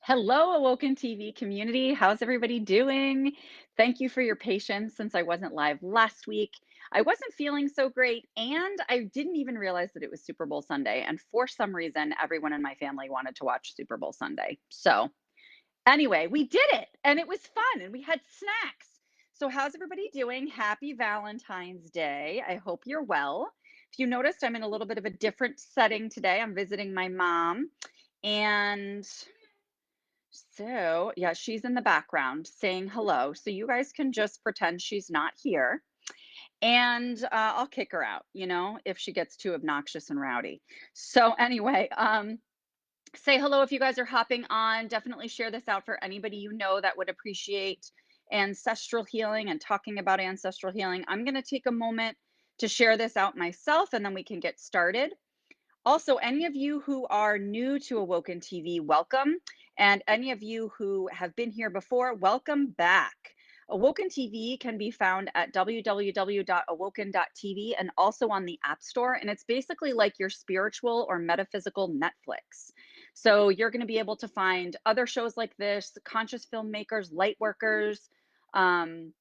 Hello, Awoken TV community. How's everybody doing? Thank you for your patience since I wasn't live last week. I wasn't feeling so great, and I didn't even realize that it was Super Bowl Sunday. And for some reason, everyone in my family wanted to watch Super Bowl Sunday. So, anyway, we did it, and it was fun, and we had snacks. So, how's everybody doing? Happy Valentine's Day. I hope you're well. If you noticed, I'm in a little bit of a different setting today. I'm visiting my mom. And so, yeah, she's in the background saying hello. So you guys can just pretend she's not here. And I'll kick her out, if she gets too obnoxious and rowdy. So anyway, say hello if you guys are hopping on. Definitely share this out for anybody you know that would appreciate ancestral healing and talking about ancestral healing. I'm going to take a moment to share this out myself and then we can get started. Also, any of you who are new to Awoken TV, welcome. And any of you who have been here before, welcome back. Awoken TV can be found at www.awoken.tv and also on the App Store. And it's basically like your spiritual or metaphysical Netflix. So you're going to be able to find other shows like this, conscious filmmakers, light workers. Um,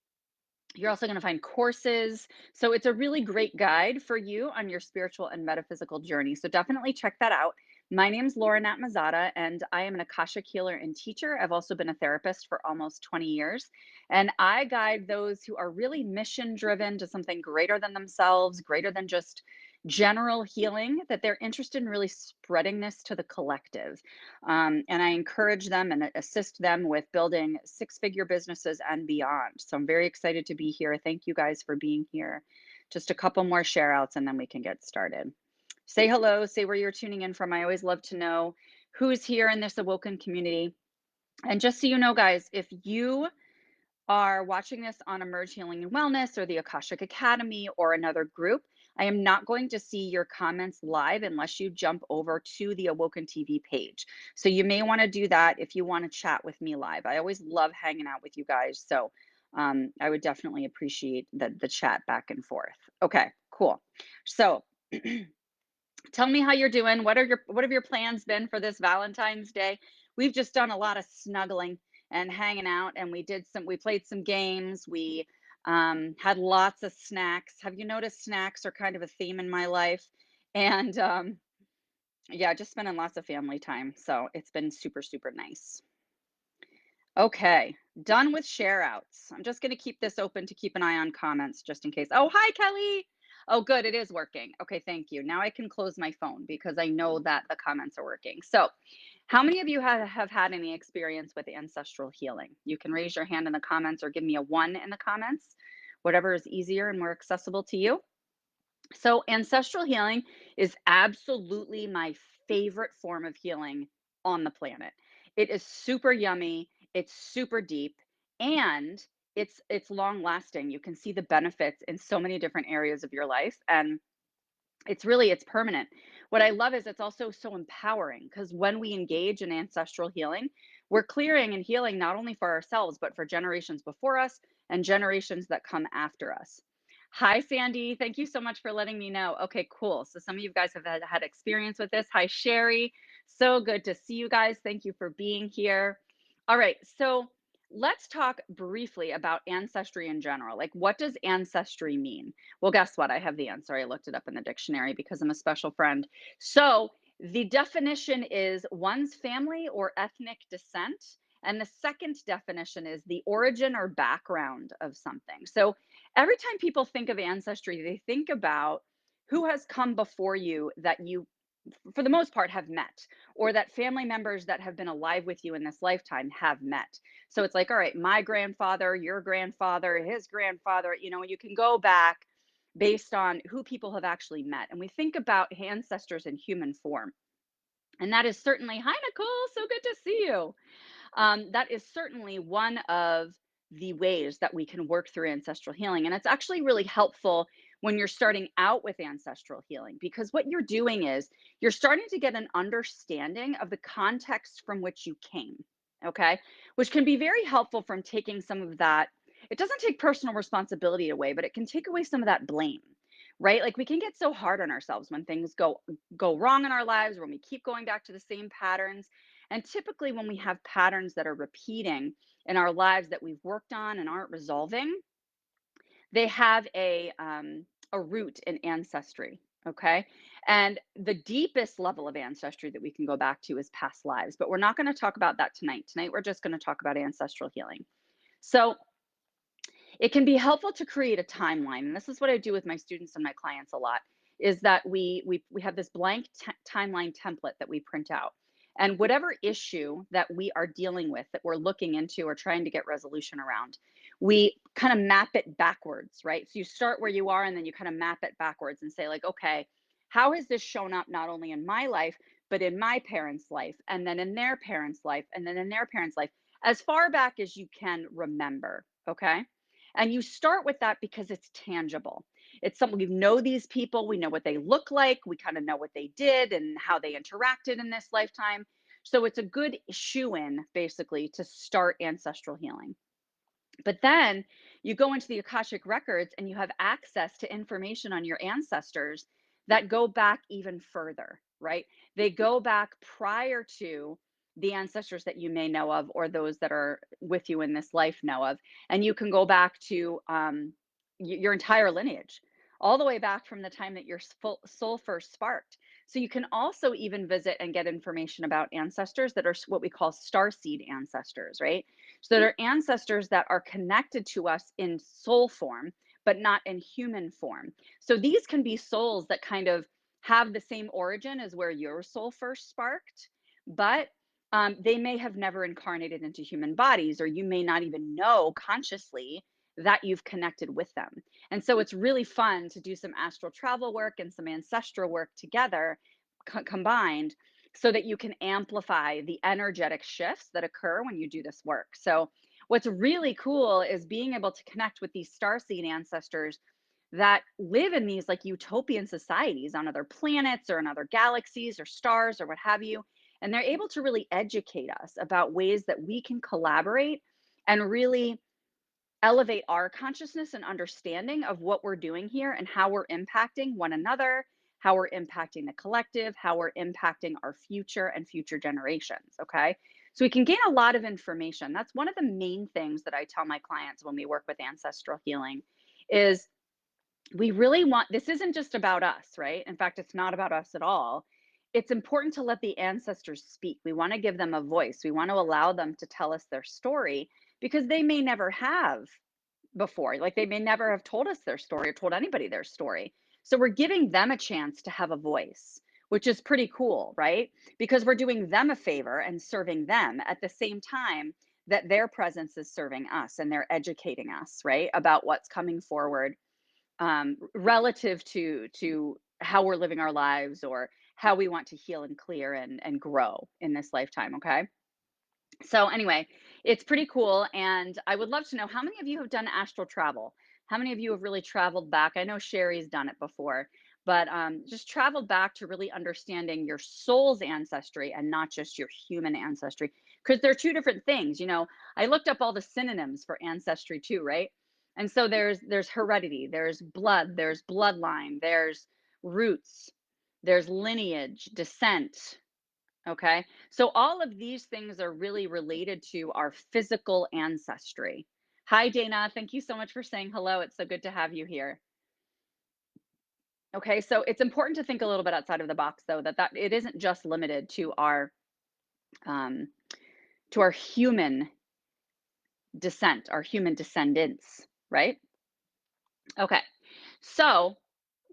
you're also going to find courses. So it's a really great guide for you on your spiritual and metaphysical journey. So definitely check that out. My name's Laura Nat Mazzotta, and I am an Akashic healer and teacher. I've also been a therapist for almost 20 years. And I guide those who are really mission driven to something greater than themselves, greater than just general healing, that they're interested in really spreading this to the collective. And I encourage them and assist them with building six-figure businesses and beyond. So I'm very excited to be here. Thank you guys for being here. Just a couple more share outs and then we can get started. Say hello, say where you're tuning in from. I always love to know who's here in this Awoken community. And just so you know, guys, if you are watching this on Emerge Healing and Wellness or the Akashic Academy or another group, I am not going to see your comments live unless you jump over to the Awoken TV page. So you may want to do that if you want to chat with me live. I always love hanging out with you guys. So I would definitely appreciate the chat back and forth. Okay, cool. So tell me how you're doing. What have your plans been for this Valentine's Day? We've just done a lot of snuggling and hanging out, and we played some games. We had lots of snacks. Have you noticed snacks are kind of a theme in my life? And yeah, just spending lots of family time. So it's been super, super nice. Okay, done with share outs. I'm just going to keep this open to keep an eye on comments just in case. Oh, hi, Kelly. Oh, good. It is working. Okay, thank you. Now I can close my phone because I know that the comments are working. So, how many of you have had any experience with ancestral healing? You can raise your hand in the comments or give me a one in the comments, whatever is easier and more accessible to you. So, ancestral healing is absolutely my favorite form of healing on the planet. It is super yummy, it's super deep, and it's long lasting. You can see the benefits in so many different areas of your life and it's permanent. What I love is it's also so empowering because when we engage in ancestral healing, we're clearing and healing not only for ourselves but for generations before us and generations that come after us. Hi, Sandy. Thank you so much for letting me know. Okay, cool. So some of you guys have had experience with this. Hi, Sherry. So good to see you guys. Thank you for being here. All right. So let's talk briefly about ancestry in general. Like, what does ancestry mean? Well, guess what? I have the answer. I looked it up in the dictionary because I'm a special friend. So the definition is one's family or ethnic descent. And the second definition is the origin or background of something. So every time people think of ancestry, they think about who has come before you that you, for the most part, have met, or that family members that have been alive with you in this lifetime have met. So it's like, all right, my grandfather, your grandfather, his grandfather, you can go back based on who people have actually met. And we think about ancestors in human form. And that is certainly, hi, Nicole, so good to see you. That is certainly one of the ways that we can work through ancestral healing. And it's actually really helpful when you're starting out with ancestral healing, because what you're doing is you're starting to get an understanding of the context from which you came. Okay. Which can be very helpful from taking some of that. It doesn't take personal responsibility away, but it can take away some of that blame. Right? Like we can get so hard on ourselves when things go wrong in our lives, when we keep going back to the same patterns. And typically, when we have patterns that are repeating in our lives that we've worked on and aren't resolving, they have a root in ancestry. Okay. And the deepest level of ancestry that we can go back to is past lives. But we're not going to talk about that tonight. Tonight, we're just going to talk about ancestral healing. So, it can be helpful to create a timeline, and this is what I do with my students and my clients a lot, is that we have this blank timeline template that we print out. And whatever issue that we are dealing with, that we're looking into or trying to get resolution around, we kind of map it backwards, right? So you start where you are and then you kind of map it backwards and say like, okay, how has this shown up not only in my life, but in my parents' life, and then in their parents' life, and then in their parents' life, as far back as you can remember, okay? And you start with that because it's tangible. It's something, we know these people, we know what they look like, we kind of know what they did and how they interacted in this lifetime. So it's a good shoe in basically to start ancestral healing. But then you go into the Akashic records and you have access to information on your ancestors that go back even further, right? They go back prior to the ancestors that you may know of or those that are with you in this life know of. And you can go back to your entire lineage, all the way back from the time that your soul first sparked. So you can also even visit and get information about ancestors that are what we call starseed ancestors, right? So there are ancestors that are connected to us in soul form, but not in human form. So these can be souls that kind of have the same origin as where your soul first sparked, but they may have never incarnated into human bodies, or you may not even know consciously that you've connected with them. And so it's really fun to do some astral travel work and some ancestral work together, combined, so that you can amplify the energetic shifts that occur when you do this work. So, what's really cool is being able to connect with these starseed ancestors that live in these like utopian societies on other planets or in other galaxies or stars or what have you. And they're able to really educate us about ways that we can collaborate and really elevate our consciousness and understanding of what we're doing here and how we're impacting one another, how we're impacting the collective, how we're impacting our future and future generations. Okay. So we can gain a lot of information. That's one of the main things that I tell my clients when we work with ancestral healing is we really want, this isn't just about us, right? In fact, it's not about us at all. It's important to let the ancestors speak. We want to give them a voice. We want to allow them to tell us their story because they may never have before. Like they may never have told us their story or told anybody their story. So we're giving them a chance to have a voice, which is pretty cool, right? Because we're doing them a favor and serving them at the same time that their presence is serving us and they're educating us, right? About what's coming forward, relative to how we're living our lives or how we want to heal and clear and grow in this lifetime. Okay. So anyway, it's pretty cool, and I would love to know how many of you have done astral travel? How many of you have really traveled back? I know Sherry's done it before, but just traveled back to really understanding your soul's ancestry and not just your human ancestry, because they're two different things. You know, I looked up all the synonyms for ancestry too, right? And so there's heredity, there's blood, there's bloodline, there's roots, there's lineage, descent. Okay. So all of these things are really related to our physical ancestry. Hi, Dana. Thank you so much for saying hello. It's so good to have you here. Okay. So it's important to think a little bit outside of the box, though, that it isn't just limited um, to our human descent, our human descendants, right? Okay. So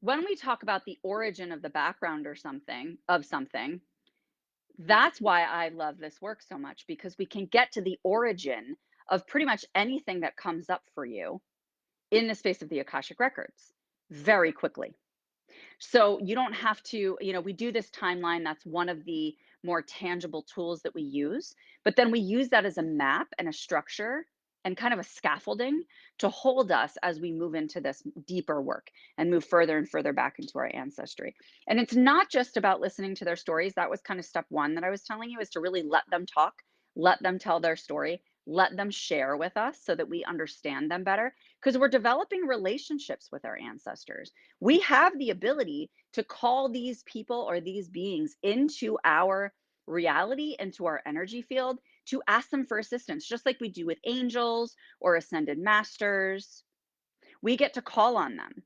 when we talk about the origin of the background or something, that's why I love this work so much because we can get to the origin of pretty much anything that comes up for you in the space of the Akashic records very quickly. So you don't have to, we do this timeline. That's one of the more tangible tools that we use. But then we use that as a map and a structure and kind of a scaffolding to hold us as we move into this deeper work and move further and further back into our ancestry. And it's not just about listening to their stories. That was kind of step one that I was telling you, is to really let them talk, let them tell their story, let them share with us so that we understand them better, because we're developing relationships with our ancestors. We have the ability to call these people or these beings into our reality into our energy field to ask them for assistance, just like we do with angels or ascended masters. We get to call on them.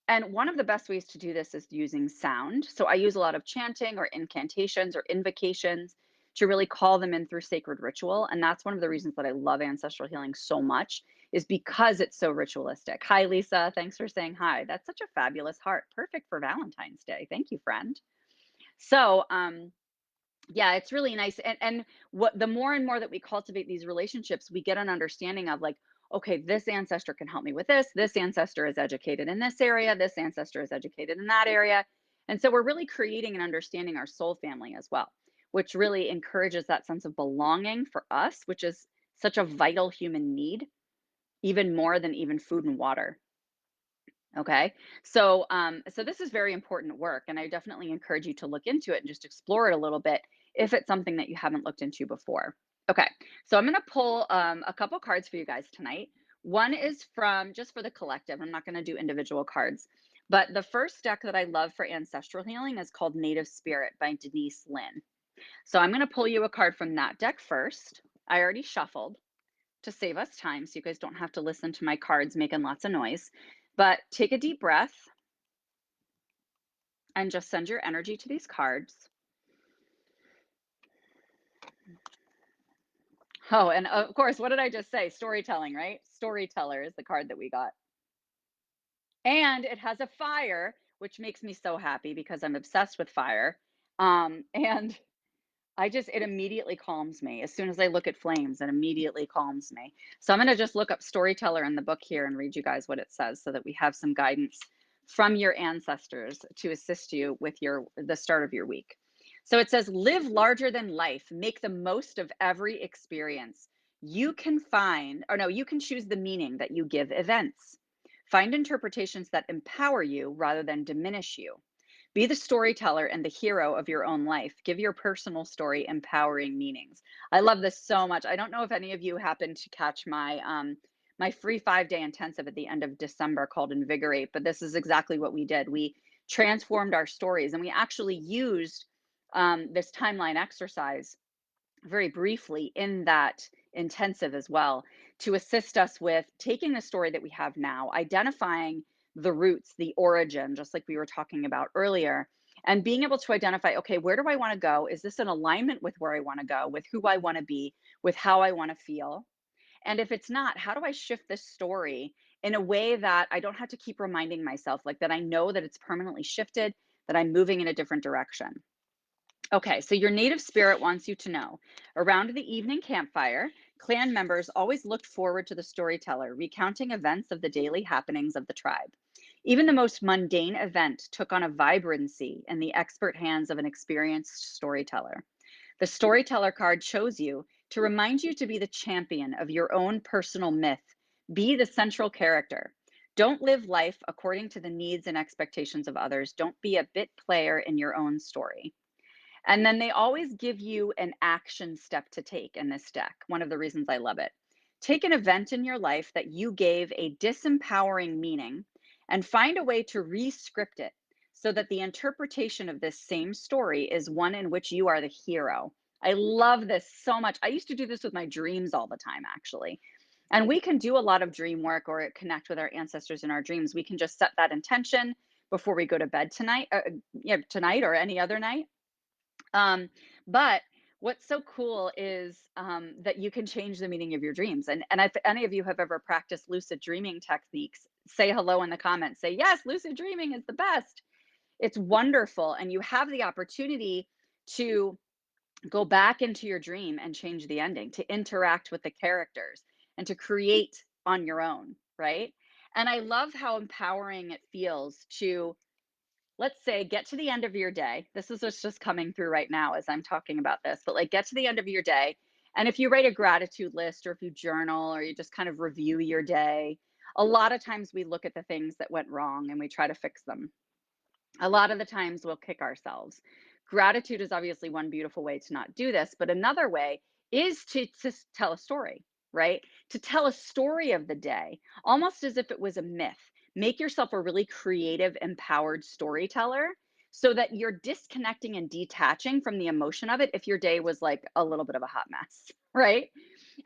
And one of the best ways to do this is using sound. So I use a lot of chanting or incantations or invocations to really call them in through sacred ritual. And that's one of the reasons that I love ancestral healing so much, is because it's so ritualistic. Hi, Lisa. Thanks for saying hi. That's such a fabulous heart. Perfect for Valentine's Day. Thank you, friend. So, yeah, it's really nice. And what the more and more that we cultivate these relationships, we get an understanding of like, okay, this ancestor can help me with this. This ancestor is educated in this area. This ancestor is educated in that area. And so we're really creating and understanding our soul family as well, which really encourages that sense of belonging for us, which is such a vital human need, even more than even food and water. Okay. So so this is very important work, and I definitely encourage you to look into it and just explore it a little bit if it's something that you haven't looked into before. Okay. So I'm going to pull a couple cards for you guys tonight. One is from just for the collective. I'm not going to do individual cards. But the first deck that I love for ancestral healing is called Native Spirit by Denise Lynn. So I'm going to pull you a card from that deck first. I already shuffled to save us time so you guys don't have to listen to my cards making lots of noise. But take a deep breath and just send your energy to these cards. Oh, and of course, what did I just say? Storytelling, right? Storyteller is the card that we got. And it has a fire, which makes me so happy because I'm obsessed with fire. And it immediately calms me. As soon as I look at flames, it immediately calms me. So I'm going to just look up storyteller in the book here and read you guys what it says so that we have some guidance from your ancestors to assist you with the start of your week. So it says, live larger than life, make the most of every experience. You can find, or no, you can choose the meaning that you give events. Find interpretations that empower you rather than diminish you. Be the storyteller and the hero of your own life. Give your personal story empowering meanings. I love this so much. I don't know if any of you happened to catch my free 5-day intensive at the end of December called Invigorate, but this is exactly what we did. We transformed our stories, and we actually used this timeline exercise very briefly in that intensive as well to assist us with taking the story that we have now, identifying the roots, the origin, just like we were talking about earlier, and being able to identify, okay, where do I want to go? Is this in alignment with where I want to go, with who I want to be, with how I want to feel? And if it's not, how do I shift this story in a way that I don't have to keep reminding myself, like that I know that it's permanently shifted, that I'm moving in a different direction? Okay, so your native spirit wants you to know. Around the evening campfire, clan members always looked forward to the storyteller, recounting events of the daily happenings of the tribe. Even the most mundane event took on a vibrancy in the expert hands of an experienced storyteller. The storyteller card chose you to remind you to be the champion of your own personal myth. Be the central character. Don't live life according to the needs and expectations of others. Don't be a bit player in your own story. And then they always give you an action step to take in this deck. One of the reasons I love it. Take an event in your life that you gave a disempowering meaning and find a way to re-script it so that the interpretation of this same story is one in which you are the hero. I love this so much. I used to do this with my dreams all the time, actually. And we can do a lot of dream work or connect with our ancestors in our dreams. We can just set that intention before we go to bed tonight, tonight or any other night, but what's so cool is that you can change the meaning of your dreams. And if any of you have ever practiced lucid dreaming techniques, say hello in the comments. Say, yes, lucid dreaming is the best. It's wonderful. And you have the opportunity to go back into your dream and change the ending, to interact with the characters and to create on your own, right? And I love how empowering it feels to, let's say, get to the end of your day. This is what's just coming through right now as I'm talking about this, but like get to the end of your day. And if you write a gratitude list or if you journal or you just kind of review your day, a lot of times we look at the things that went wrong and we try to fix them. A lot of the times we'll kick ourselves. Gratitude is obviously one beautiful way to not do this, but another way is to tell a story, right? To tell a story of the day, almost as if it was a myth. Make yourself a really creative, empowered storyteller so that you're disconnecting and detaching from the emotion of it if your day was like a little bit of a hot mess, right?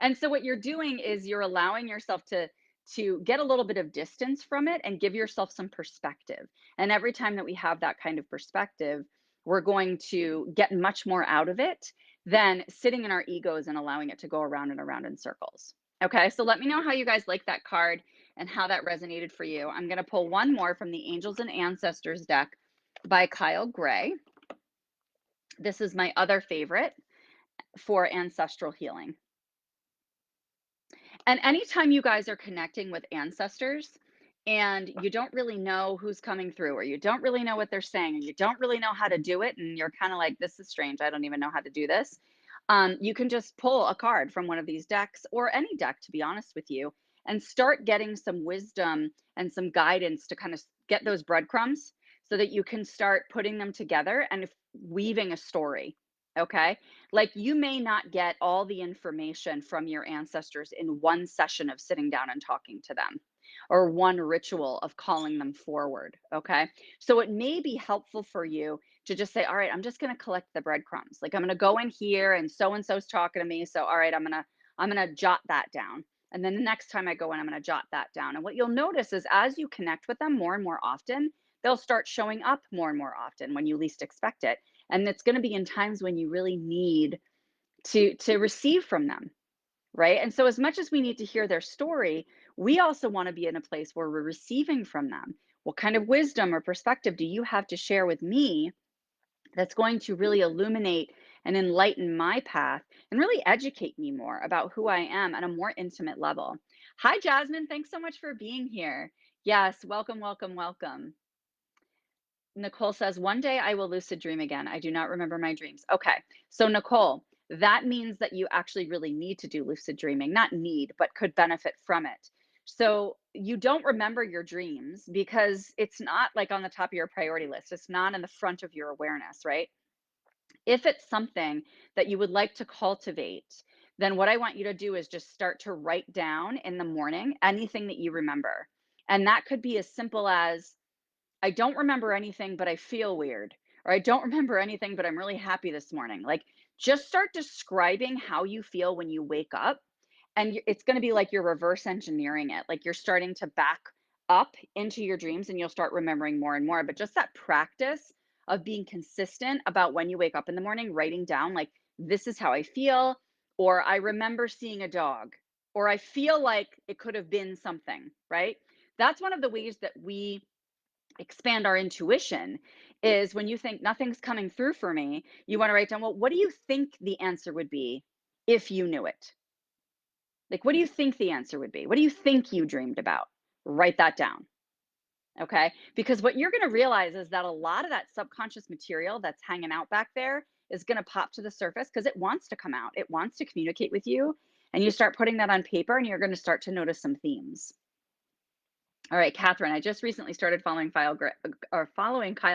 And so what you're doing is you're allowing yourself to get a little bit of distance from it and give yourself some perspective. And every time that we have that kind of perspective, we're going to get much more out of it than sitting in our egos and allowing it to go around and around in circles. Okay, so let me know how you guys like that card and how that resonated for you. I'm going to pull one more from the Angels and Ancestors deck by Kyle Gray. This is my other favorite for ancestral healing. And anytime you guys are connecting with ancestors and you don't really know who's coming through, or you don't really know what they're saying, and you don't really know how to do it, and you're kind of like, this is strange, I don't even know how to do this. You can just pull a card from one of these decks, or any deck, to be honest with you, and start getting some wisdom and some guidance to kind of get those breadcrumbs so that you can start putting them together and weaving a story. Okay. Like, you may not get all the information from your ancestors in one session of sitting down and talking to them, or one ritual of calling them forward. Okay. So it may be helpful for you to just say, all right, I'm just going to collect the breadcrumbs. Like, I'm going to go in here and so's talking to me. So, all right, I'm going to jot that down. And then the next time I go in, I'm going to jot that down. And what you'll notice is as you connect with them more and more often, they'll start showing up more and more often when you least expect it. And it's going to be in times when you really need to receive from them, right? And so as much as we need to hear their story, we also want to be in a place where we're receiving from them. What kind of wisdom or perspective do you have to share with me that's going to really illuminate and enlighten my path and really educate me more about who I am at a more intimate level? Hi, Jasmine. Thanks so much for being here. Yes, welcome, welcome, welcome. Nicole says, one day I will lucid dream again. I do not remember my dreams. Okay. So, Nicole, that means that you actually really need to do lucid dreaming. Not need, but could benefit from it. So, you don't remember your dreams because it's not like on the top of your priority list. It's not in the front of your awareness, right? If it's something that you would like to cultivate, then what I want you to do is just start to write down in the morning anything that you remember. And that could be as simple as, I don't remember anything, but I feel weird. Or I don't remember anything, but I'm really happy this morning. Like, just start describing how you feel when you wake up. And it's going to be like you're reverse engineering it. Like, you're starting to back up into your dreams and you'll start remembering more and more. But just that practice of being consistent about when you wake up in the morning, writing down, like, this is how I feel, or I remember seeing a dog, or I feel like it could have been something, right? That's one of the ways that we expand our intuition is when you think nothing's coming through for me, you want to write down, well, what do you think the answer would be if you knew it? Like, what do you think the answer would be? What do you think you dreamed about? Write that down. Okay. Because what you're going to realize is that a lot of that subconscious material that's hanging out back there is going to pop to the surface because it wants to come out. It wants to communicate with you. And you start putting that on paper and you're going to start to notice some themes. All right, Catherine, I just recently started following Kyle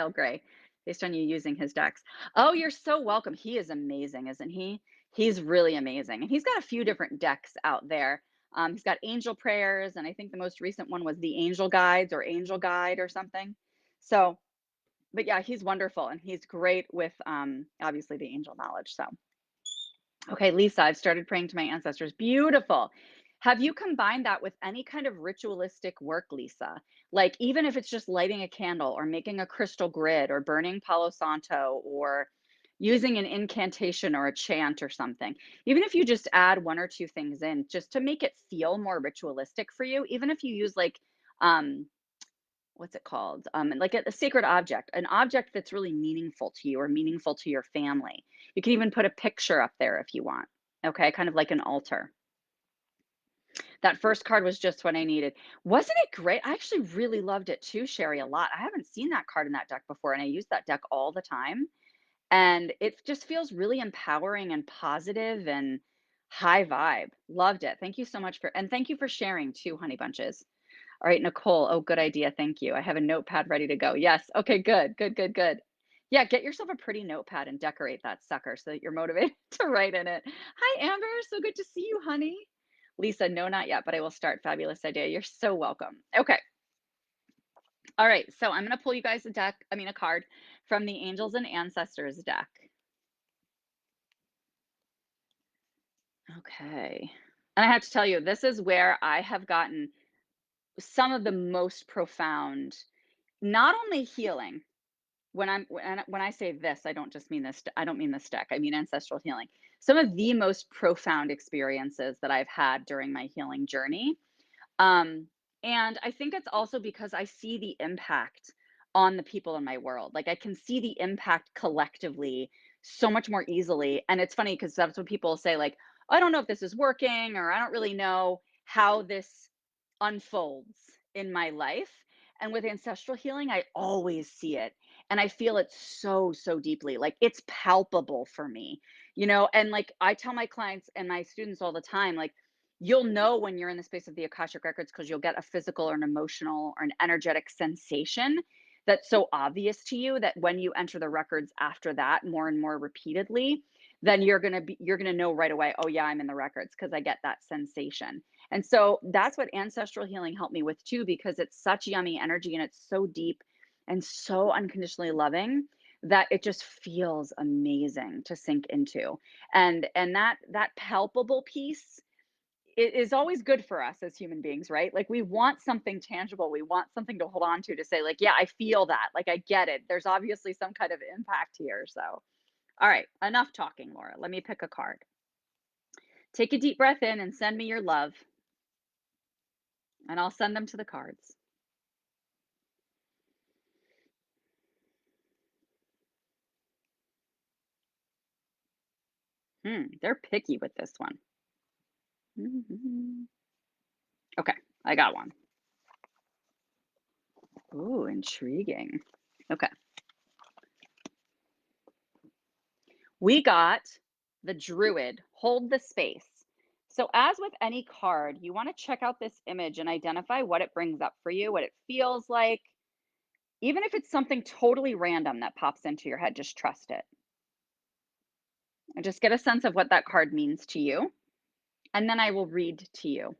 Gray based on you using his decks. Oh, you're so welcome. He is amazing, isn't he? He's really amazing. And he's got a few different decks out there. He's got angel prayers, and I think the most recent one was the angel guides or angel guide or something. So, but yeah, he's wonderful and he's great with obviously the angel knowledge. So, okay, Lisa, I've started praying to my ancestors. Beautiful. Have you combined that with any kind of ritualistic work, Lisa? Like, even if it's just lighting a candle or making a crystal grid or burning Palo Santo or using an incantation or a chant or something. Even if you just add one or two things in just to make it feel more ritualistic for you, even if you use like um what's it called? Like a sacred object, an object that's really meaningful to you or meaningful to your family. You can even put a picture up there if you want. Okay, kind of like an altar. That first card was just what I needed. Wasn't it great? I actually really loved it too, Sherry, a lot. I haven't seen that card in that deck before, and I use that deck all the time. And it just feels really empowering and positive and high vibe. Loved it. Thank you so much and thank you for sharing too, Honey Bunches. All right, Nicole. Oh, good idea. Thank you. I have a notepad ready to go. Yes. Okay, good. Good, good, good. Yeah, get yourself a pretty notepad and decorate that sucker so that you're motivated to write in it. Hi, Amber. So good to see you, honey. Lisa, no, not yet, but I will start. Fabulous idea. You're so welcome. Okay. All right. So I'm going to pull you guys a card from the Angels and Ancestors deck. Okay. And I have to tell you, this is where I have gotten some of the most profound, not only healing. When I say this, I don't just mean this. I don't mean this deck. I mean ancestral healing. Some of the most profound experiences that I've had during my healing journey. Um, and I think it's also because I see the impact on the people in my world. Like I can see the impact collectively so much more easily. And it's funny because that's what people say, like, I don't know if this is working, or I don't really know how this unfolds in my life. And with ancestral healing, I always see it. And I feel it so, so deeply. Like it's palpable for me, and like I tell my clients and my students all the time, like, you'll know when you're in the space of the Akashic records because you'll get a physical or an emotional or an energetic sensation that's so obvious to you that when you enter the records after that more and more repeatedly, then you're going to know right away, oh yeah, I'm in the records because I get that sensation. And so that's what ancestral healing helped me with too, because it's such yummy energy and it's so deep and so unconditionally loving that it just feels amazing to sink into. And that palpable piece, it is always good for us as human beings, right? Like we want something tangible. We want something to hold on to say, like, yeah, I feel that. Like I get it. There's obviously some kind of impact here. So, all right, enough talking, Laura. Let me pick a card. Take a deep breath in and send me your love, and I'll send them to the cards. They're picky with this one. Okay, I got one. Ooh, intriguing. Okay. We got the Druid, hold the space. So, as with any card, you want to check out this image and identify what it brings up for you, what it feels like. Even if it's something totally random that pops into your head, just trust it and just get a sense of what that card means to you. And then I will read to you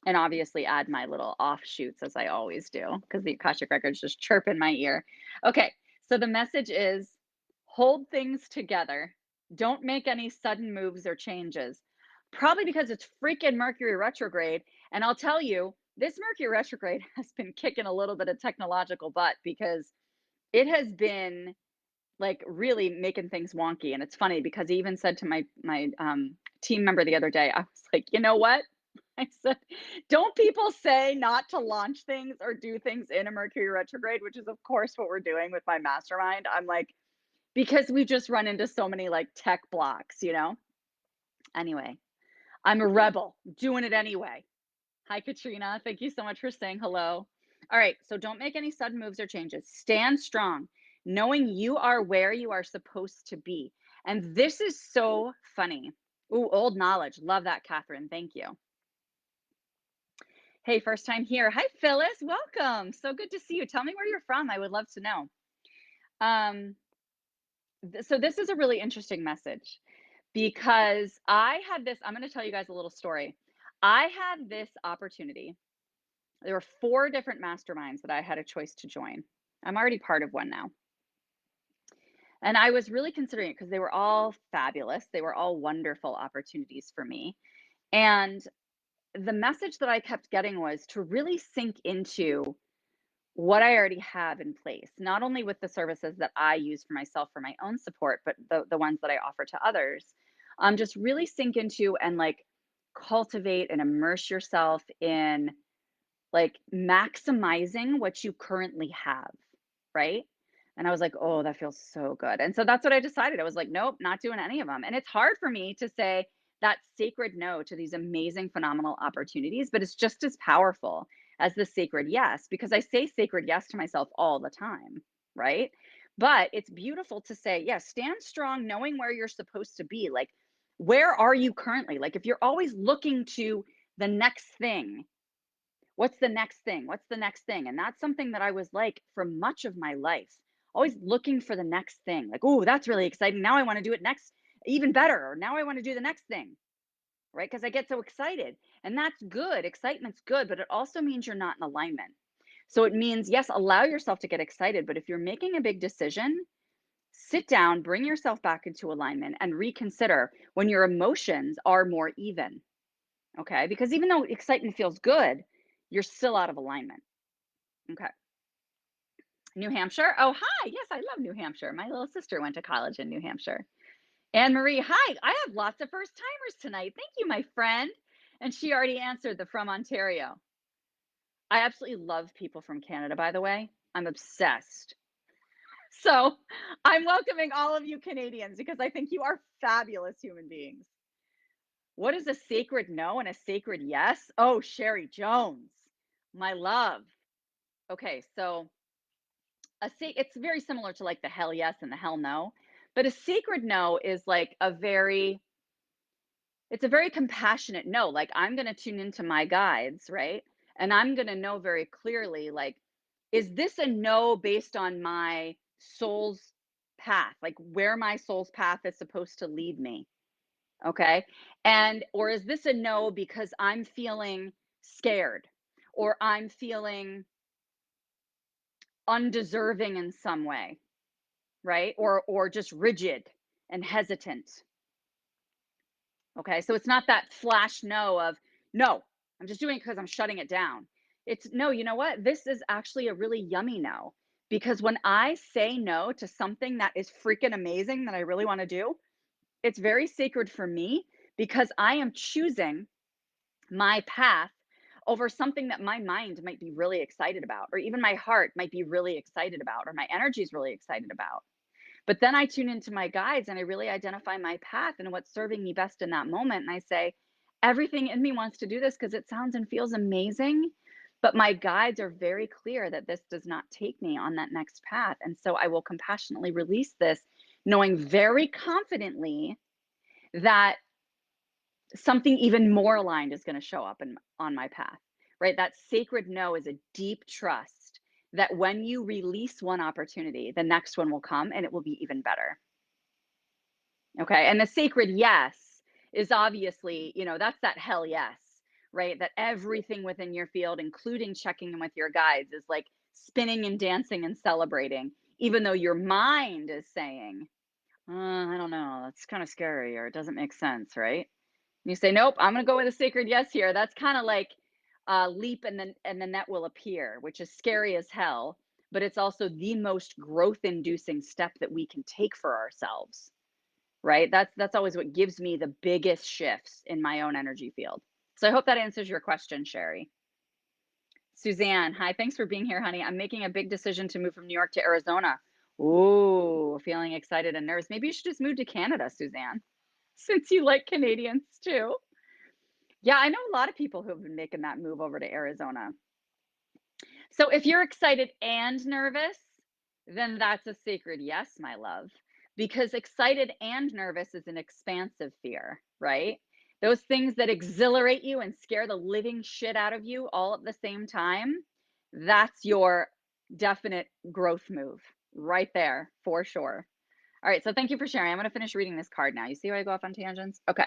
and obviously add my little offshoots as I always do because the Akashic records just chirp in my ear. Okay, so the message is hold things together. Don't make any sudden moves or changes. Probably because it's freaking Mercury retrograde. And I'll tell you, this Mercury retrograde has been kicking a little bit of technological butt because it has been like really making things wonky. And it's funny because I even said to my team member the other day, I was like, you know what? I said, don't people say not to launch things or do things in a Mercury retrograde, which is of course what we're doing with my mastermind. I'm like, because we just run into so many like tech blocks. Anyway, I'm a rebel doing it anyway. Hi, Katrina. Thank you so much for saying hello. All right. So don't make any sudden moves or changes. Stand strong, knowing you are where you are supposed to be. And this is so funny. Ooh, old knowledge. Love that, Catherine. Thank you. Hey, first time here. Hi, Phyllis. Welcome. So good to see you. Tell me where you're from. I would love to know. Um, so this is a really interesting message because I had this. I'm going to tell you guys a little story. I had this opportunity. There were 4 different masterminds that I had a choice to join. I'm already part of one now. And I was really considering it because they were all fabulous. They were all wonderful opportunities for me. And the message that I kept getting was to really sink into what I already have in place, not only with the services that I use for myself for my own support, but the ones that I offer to others. Just really sink into and like cultivate and immerse yourself in like maximizing what you currently have, right? And I was like, oh, that feels so good. And so that's what I decided. I was like, nope, not doing any of them. And it's hard for me to say that sacred no to these amazing, phenomenal opportunities, but it's just as powerful as the sacred yes, because I say sacred yes to myself all the time, right? But it's beautiful to say, yes, stand strong, knowing where you're supposed to be. Like, where are you currently? Like, if you're always looking to the next thing, what's the next thing? What's the next thing? And that's something that I was like for much of my life, always looking for the next thing. Like, oh, that's really exciting. Now I want to do it next, even better. Or now I want to do the next thing, right? Because I get so excited. And that's good. Excitement's good, but it also means you're not in alignment. So it means, yes, allow yourself to get excited, but if you're making a big decision, sit down, bring yourself back into alignment, and reconsider when your emotions are more even. Okay. Because even though excitement feels good, you're still out of alignment. Okay. New Hampshire. Oh, hi. Yes, I love New Hampshire. My little sister went to college in New Hampshire. Anne Marie, hi. I have lots of first timers tonight. Thank you, my friend. And she already answered the from Ontario. I absolutely love people from Canada, by the way. I'm obsessed. So I'm welcoming all of you Canadians because I think you are fabulous human beings. What is a sacred no and a sacred yes? Oh, Sherry Jones, my love. Okay, so it's very similar to like the hell yes and the hell no, but a sacred no is like it's a very compassionate no. Like I'm going to tune into my guides, right? And I'm going to know very clearly, like, is this a no based on my soul's path, like where my soul's path is supposed to lead me? Okay. And, or is this a no because I'm feeling scared or I'm feeling undeserving in some way, right? Or just rigid and hesitant. Okay, so it's not that flash no of, no, I'm just doing it because I'm shutting it down. It's no, you know what? This is actually a really yummy no. Because when I say no to something that is freaking amazing that I really want to do, it's very sacred for me because I am choosing my path over something that my mind might be really excited about, or even my heart might be really excited about, or my energy is really excited about. But then I tune into my guides and I really identify my path and what's serving me best in that moment. And I say, everything in me wants to do this because it sounds and feels amazing. But my guides are very clear that this does not take me on that next path. And so I will compassionately release this, knowing very confidently that something even more aligned is going to show up on my path, right? That sacred no is a deep trust that when you release one opportunity, the next one will come and it will be even better. Okay. And the sacred yes is obviously, that's that hell yes, right? That everything within your field, including checking in with your guides, is like spinning and dancing and celebrating, even though your mind is saying, I don't know, that's kind of scary or it doesn't make sense, right? And you say, nope, I'm going to go with a sacred yes here. That's kind of like leap and the net will appear, which is scary as hell, but it's also the most growth inducing step that we can take for ourselves, right? That's always what gives me the biggest shifts in my own energy field. So I hope that answers your question, Sherry. Suzanne, hi, thanks for being here, honey. I'm making a big decision to move from New York to Arizona. Ooh, feeling excited and nervous. Maybe you should just move to Canada, Suzanne, since you like Canadians too. Yeah, I know a lot of people who have been making that move over to Arizona. So if you're excited and nervous, then that's a sacred yes, my love. Because excited and nervous is an expansive fear, right? Those things that exhilarate you and scare the living shit out of you all at the same time, that's your definite growth move right there for sure. All right, so thank you for sharing. I'm going to finish reading this card now. You see how I go off on tangents? Okay.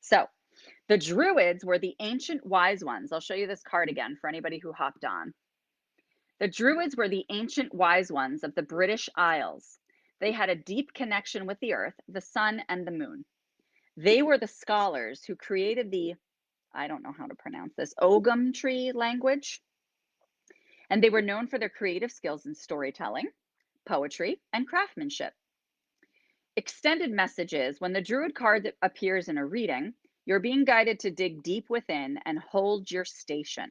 So, the Druids were the ancient wise ones. I'll show you this card again for anybody who hopped on. The Druids were the ancient wise ones of the British Isles. They had a deep connection with the earth, the sun, and the moon. They were the scholars who created the, I don't know how to pronounce this, Ogham tree language. And they were known for their creative skills in storytelling, poetry, and craftsmanship. Extended messages. When the Druid card appears in a reading, you're being guided to dig deep within and hold your station.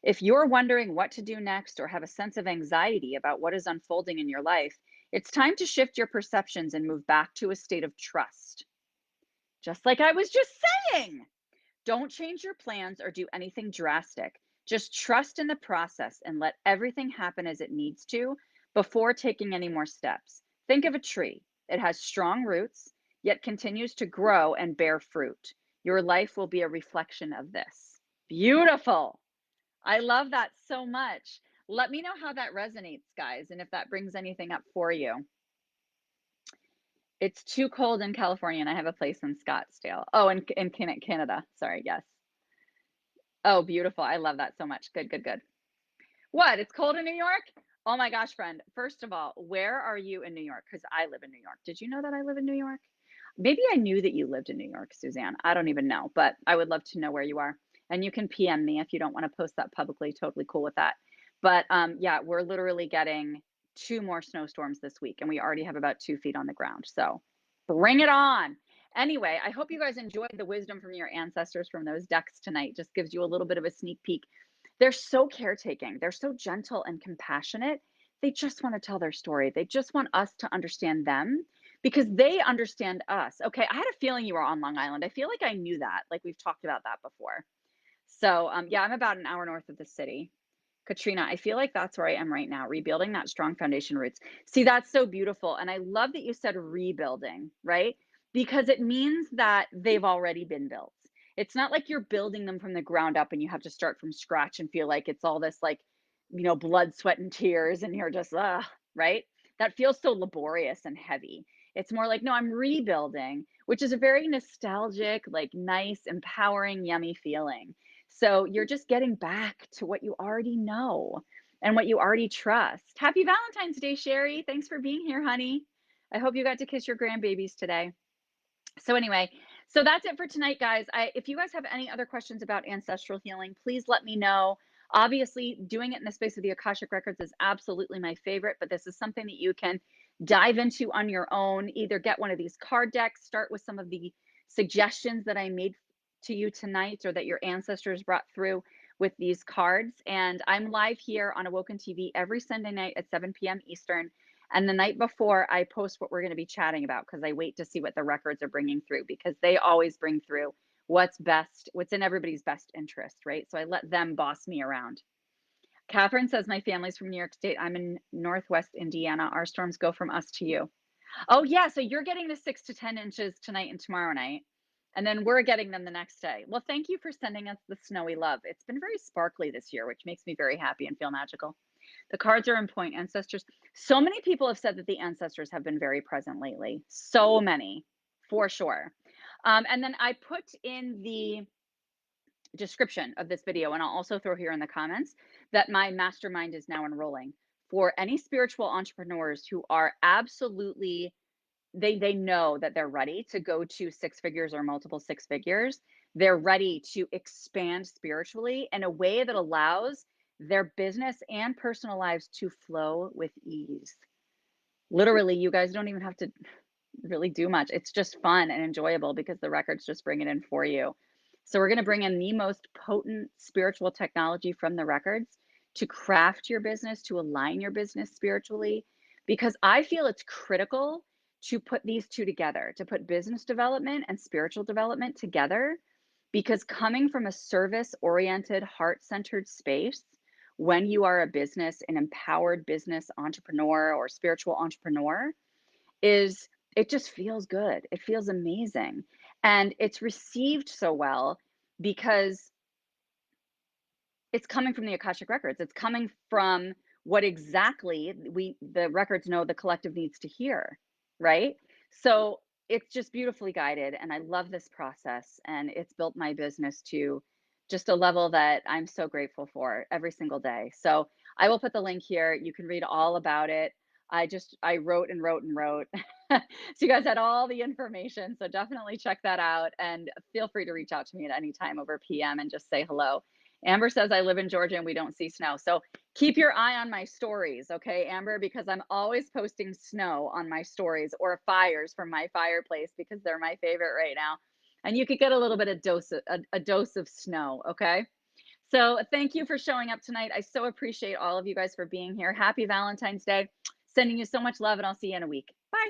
If you're wondering what to do next or have a sense of anxiety about what is unfolding in your life, it's time to shift your perceptions and move back to a state of trust. Just like I was just saying, don't change your plans or do anything drastic. Just trust in the process and let everything happen as it needs to before taking any more steps. Think of a tree. It has strong roots, yet continues to grow and bear fruit. Your life will be a reflection of this. Beautiful. I love that so much. Let me know how that resonates, guys, and if that brings anything up for you. It's too cold in California, and I have a place in Scottsdale. Oh, in Canada. Sorry, yes. Oh, beautiful. I love that so much. Good, good, good. What? It's cold in New York? Oh my gosh, friend. First of all, where are you in New York? Because I live in New York. Did you know that I live in New York? Maybe I knew that you lived in New York, Suzanne. I don't even know, but I would love to know where you are. And you can PM me if you don't want to post that publicly. Totally cool with that. But yeah, we're literally getting two more snowstorms this week, and we already have about 2 feet on the ground. So bring it on. Anyway, I hope you guys enjoyed the wisdom from your ancestors from those decks tonight. Just gives you a little bit of a sneak peek. They're so caretaking, they're so gentle and compassionate. They just want to tell their story. They just want us to understand them because they understand us. Okay, I had a feeling you were on Long Island. I feel like I knew that. Like we've talked about that before. So, yeah, I'm about an hour north of the city. Katrina, I feel like that's where I am right now, rebuilding that strong foundation roots. See, that's so beautiful. And I love that you said rebuilding, right? Because it means that they've already been built. It's not like you're building them from the ground up and you have to start from scratch and feel like it's all this like, blood, sweat, and tears, and you're just, right? That feels so laborious and heavy. It's more like, no, I'm rebuilding, which is a very nostalgic, like nice, empowering, yummy feeling. So you're just getting back to what you already know and what you already trust. Happy Valentine's Day, Sherry. Thanks for being here, honey. I hope you got to kiss your grandbabies today. So anyway, so that's it for tonight, guys. If you guys have any other questions about ancestral healing, please let me know. Obviously, doing it in the space of the Akashic Records is absolutely my favorite, but this is something that you can dive into on your own. Either get one of these card decks, start with some of the suggestions that I made to you tonight or that your ancestors brought through with these cards. And I'm live here on Awoken TV every Sunday night at 7 p.m. Eastern. And the night before, I post what we're going to be chatting about because I wait to see what the records are bringing through because they always bring through what's best, what's in everybody's best interest, right? So I let them boss me around. Catherine says, my family's from New York State. I'm in Northwest Indiana. Our storms go from us to you. Oh, yeah. So you're getting the 6 to 10 inches tonight and tomorrow night. And then we're getting them the next day. Well, thank you for sending us the snowy love. It's been very sparkly this year, which makes me very happy and feel magical. The cards are in point. Ancestors. So many people have said that the ancestors have been very present lately. So many, for sure. And then I put in the description of this video, and I'll also throw here in the comments that my mastermind is now enrolling for any spiritual entrepreneurs who are absolutely they know that they're ready to go to six figures or multiple six figures. They're ready to expand spiritually in a way that allows their business and personal lives to flow with ease. Literally, you guys don't even have to really do much. It's just fun and enjoyable because the records just bring it in for you. So we're going to bring in the most potent spiritual technology from the records to craft your business, to align your business spiritually, because I feel it's critical to put these two together, to put business development and spiritual development together, because coming from a service oriented, heart centered space, when you are a business, an empowered business entrepreneur or spiritual entrepreneur, is it just feels good. It feels amazing. And it's received so well because it's coming from the Akashic Records. It's coming from what exactly the records know the collective needs to hear, right? So it's just beautifully guided, and I love this process, and it's built my business to just a level that I'm so grateful for every single day. So I will put the link here. You can read all about it. I wrote and wrote and wrote. So you guys had all the information. So definitely check that out, and feel free to reach out to me at any time over PM and just say hello. Amber says, I live in Georgia and we don't see snow. So keep your eye on my stories, okay, Amber, because I'm always posting snow on my stories or fires from my fireplace because they're my favorite right now. And you could get a little bit of a dose of snow, okay? So thank you for showing up tonight. I so appreciate all of you guys for being here. Happy Valentine's Day. Sending you so much love, and I'll see you in a week. Bye.